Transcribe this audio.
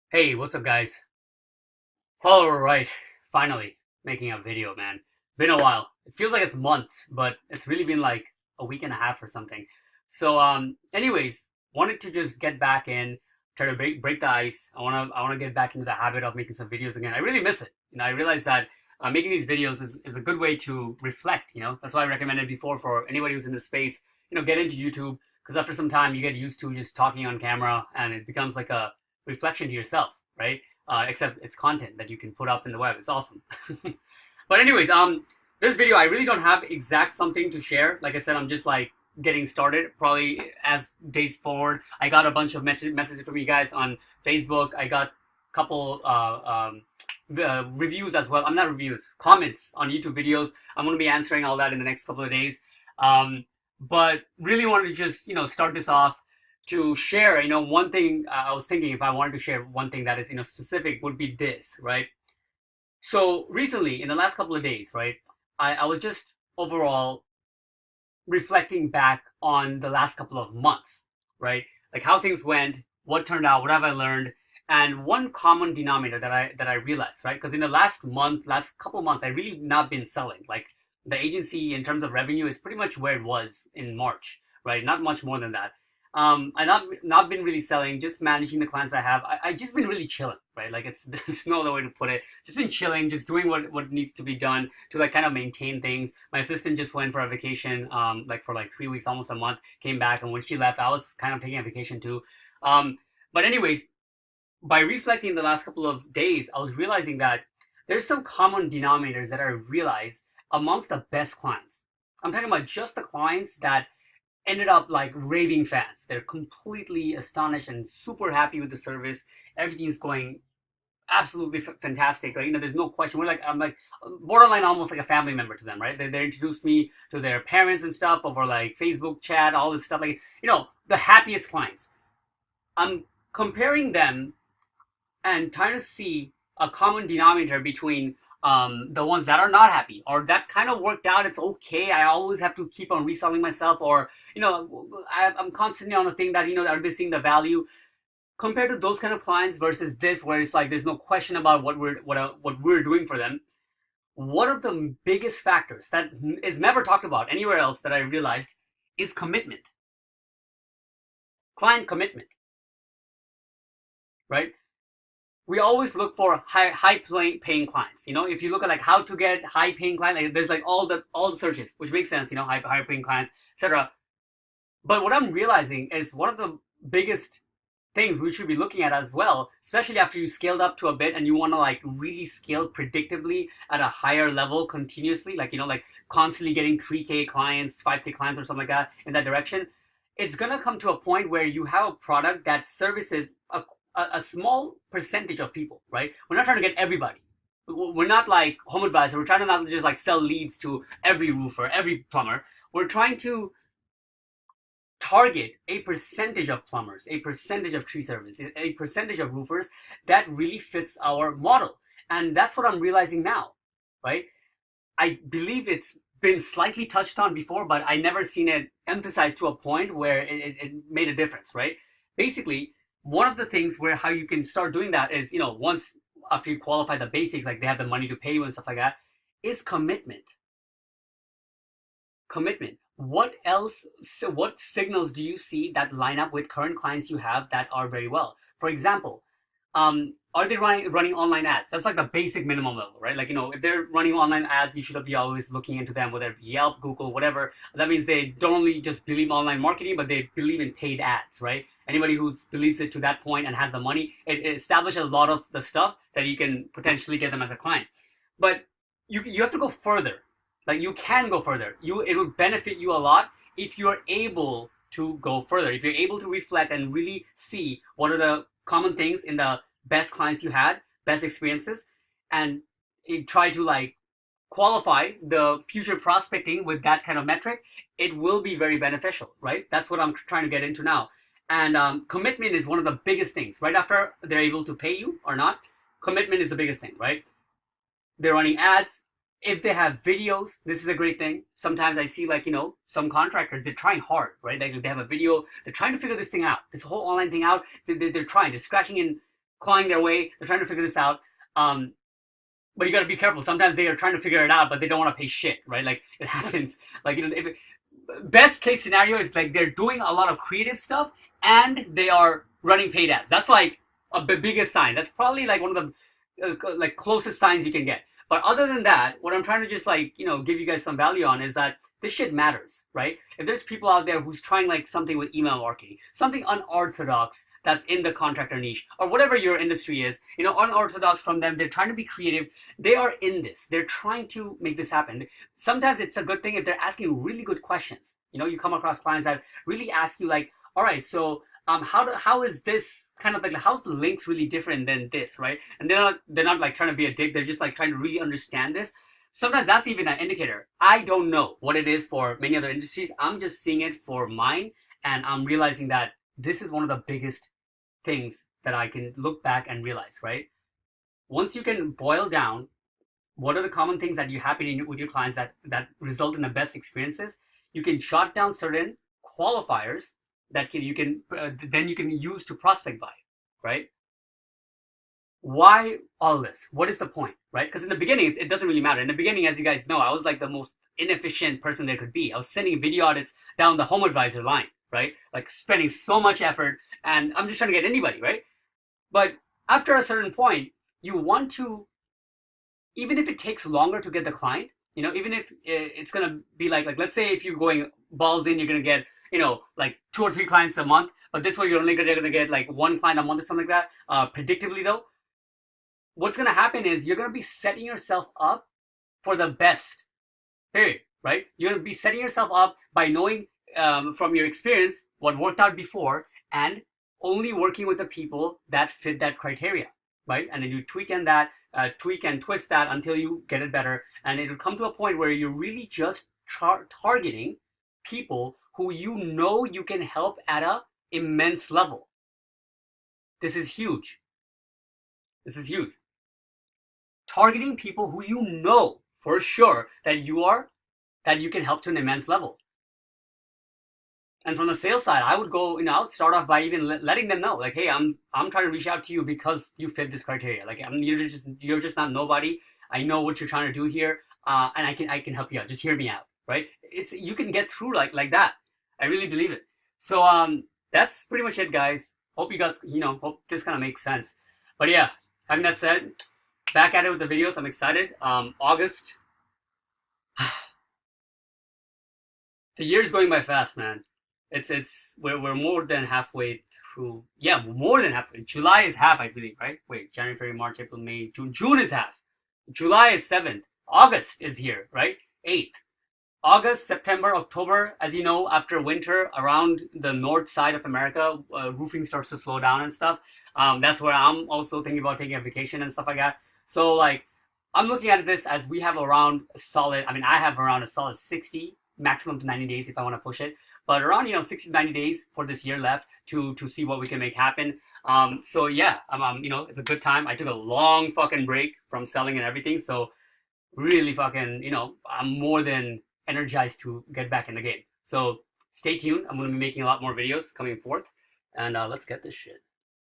Hey, what's up, guys? All right, finally making a video, man. Been a while. It feels like it's months, but it's really been like a week and a half or something. Anyways, wanted to just get back in, try to break the ice. I wanna get back into the habit of making some videos again. I really miss it. I realized that making these videos is a good way to reflect. That's why I recommended before for anybody who's in the space. Get into YouTube because after some time you get used to just talking on camera, and it becomes like a reflection to yourself, right? Except it's content that you can put up in the web. It's awesome. But anyways, this video I really don't have exact something to share. Like I said, I'm just like getting started. Probably as days forward, I got a bunch of messages from you guys on Facebook. I got a couple reviews as well. I'm not reviews, comments on YouTube videos. I'm going to be answering all that in the next couple of days. But really wanted to just start this off to share, one thing. I was thinking if I wanted to share one thing that is, specific, would be this, right? So recently, in the last couple of days, right, I was just overall reflecting back on the last couple of months, right? Like how things went, what turned out, what have I learned, and one common denominator that I realized, right? Because in the last couple of months, I really not been selling. Like the agency in terms of revenue is pretty much where it was in March, right? Not much more than that. I not been really selling, just managing the clients I have. I just been really chilling, right? Like it's there's no other way to put it. Just been chilling, just doing what needs to be done to like kind of maintain things. My assistant just went for a vacation, like for like 3 weeks, almost a month. Came back, and when she left, I was kind of taking a vacation too. But anyways, by reflecting the last couple of days, I was realizing that there's some common denominators that I realized amongst the best clients. I'm talking about just the clients that ended up like raving fans. They're completely astonished and super happy with the service. Everything's going absolutely fantastic, right? There's no question. I'm like borderline almost like a family member to them, right? They introduced me to their parents and stuff over like Facebook chat, all this stuff. Like, the happiest clients. I'm comparing them and trying to see a common denominator between the ones that are not happy or that kind of worked out. It's okay. I always have to keep on reselling myself, or I'm constantly on the thing that are they seeing the value compared to those kind of clients versus this, where it's like there's no question about what we're doing for them. One of the biggest factors that is never talked about anywhere else that I realized is commitment, client commitment, right? We always look for high paying clients. If you look at like how to get high paying clients, like there's like all the searches, which makes sense. High paying clients, etc. But what I'm realizing is one of the biggest things we should be looking at as well, especially after you scaled up to a bit and you want to like really scale predictably at a higher level continuously, like like constantly getting 3K clients, 5K clients, or something like that in that direction. It's gonna come to a point where you have a product that services a small percentage of people, right? We're not trying to get everybody. We're not like Home Advisor. We're trying to not just like sell leads to every roofer, every plumber. We're trying to target a percentage of plumbers, a percentage of tree service, a percentage of roofers that really fits our model. And that's what I'm realizing now, right? I believe it's been slightly touched on before, but I never seen it emphasized to a point where it made a difference, right? Basically, one of the things where how you can start doing that is, once after you qualify the basics, like they have the money to pay you and stuff like that, is commitment. Commitment. What else? So what signals do you see that line up with current clients you have that are very well? For example, are they running online ads? That's like the basic minimum level, right? Like, if they're running online ads, you should be always looking into them, whether it be Yelp, Google, whatever. That means they don't only just believe online marketing, but they believe in paid ads, right? Anybody who believes it to that point and has the money, it establishes a lot of the stuff that you can potentially get them as a client. But you have to go further. Like you can go further. It will benefit you a lot if you're able to go further. If you're able to reflect and really see what are the common things in the best clients you had, best experiences, and you try to like qualify the future prospecting with that kind of metric, it will be very beneficial, right? That's what I'm trying to get into now. And commitment is one of the biggest things. Right after they're able to pay you or not, commitment is the biggest thing, right? They're running ads. If they have videos, this is a great thing. Sometimes I see like, some contractors, they're trying hard, right? They have a video, they're trying to figure this thing out, this whole online thing out. They're trying, they're scratching in clawing their way. They're trying to figure this out. But you got to be careful. Sometimes they are trying to figure it out, but they don't want to pay shit, right? Like it happens. Like, you know, if best case scenario is like they're doing a lot of creative stuff and they are running paid ads. That's like the biggest sign. That's probably like one of the like closest signs you can get. But other than that, what I'm trying to just like, you know, give you guys some value on is that this shit matters, right? If there's people out there who's trying like something with email marketing, something unorthodox that's in the contractor niche or whatever your industry is, you know, unorthodox from them, they're trying to be creative. They are in this. They're trying to make this happen. Sometimes it's a good thing if they're asking really good questions. You know, you come across clients that really ask you like, all right, so how is this kind of like, how's the links really different than this, right? And they're not like trying to be a dick. They're just like trying to really understand this. Sometimes that's even an indicator. I don't know what it is for many other industries. I'm just seeing it for mine, and I'm realizing that this is one of the biggest things that I can look back and realize, right? Once you can boil down what are the common things that you happen with your clients that result in the best experiences, you can jot down certain qualifiers that you can use to prospect by, right? Why all this? What is the point, right? Because in the beginning, it doesn't really matter. In the beginning, as you guys know, I was like the most inefficient person there could be. I was sending video audits down the HomeAdvisor line, right? Like spending so much effort, and I'm just trying to get anybody, right? But after a certain point, you want to, even if it takes longer to get the client, you know, even if it's gonna be like let's say if you're going balls in, you're gonna get, you know, like 2 or 3 clients a month, but this way you're only gonna get like 1 client a month or something like that. Predictably though, what's going to happen is you're going to be setting yourself up for the best, period, right? You're going to be setting yourself up by knowing from your experience what worked out before and only working with the people that fit that criteria, right? And then you tweak and twist that until you get it better. And it'll come to a point where you're really just targeting people who you know you can help at a immense level. This is huge. This is huge. Targeting people who you know for sure that you can help to an immense level. And from the sales side, I would go, you know, I would start off by even letting them know, like, hey, I'm trying to reach out to you because you fit this criteria. Like, you're just not nobody. I know what you're trying to do here, and I can help you out. Just hear me out, right? You can get through like that. I really believe it. So that's pretty much it, guys. Hope you guys, you know, hope this kind of makes sense. But yeah, having that said, back at it with the videos. I'm excited. August. The year's going by fast, man. We're more than halfway through. Yeah, more than halfway. July is half, I believe, right? Wait, January, February, March, April, May, June. June is half. July is 7th. August is here, right? 8th. August, September, October, as you know, after winter around the north side of America, roofing starts to slow down and stuff. That's where I'm also thinking about taking a vacation and stuff like that. So like, I'm looking at this as we have around a solid, I have around a solid 60, maximum to 90 days if I want to push it. But around, you know, 60 to 90 days for this year left to see what we can make happen. So yeah, you know, it's a good time. I took a long fucking break from selling and everything. So really fucking, you know, I'm more than energized to get back in the game. So stay tuned. I'm going to be making a lot more videos coming forth. And let's get this shit.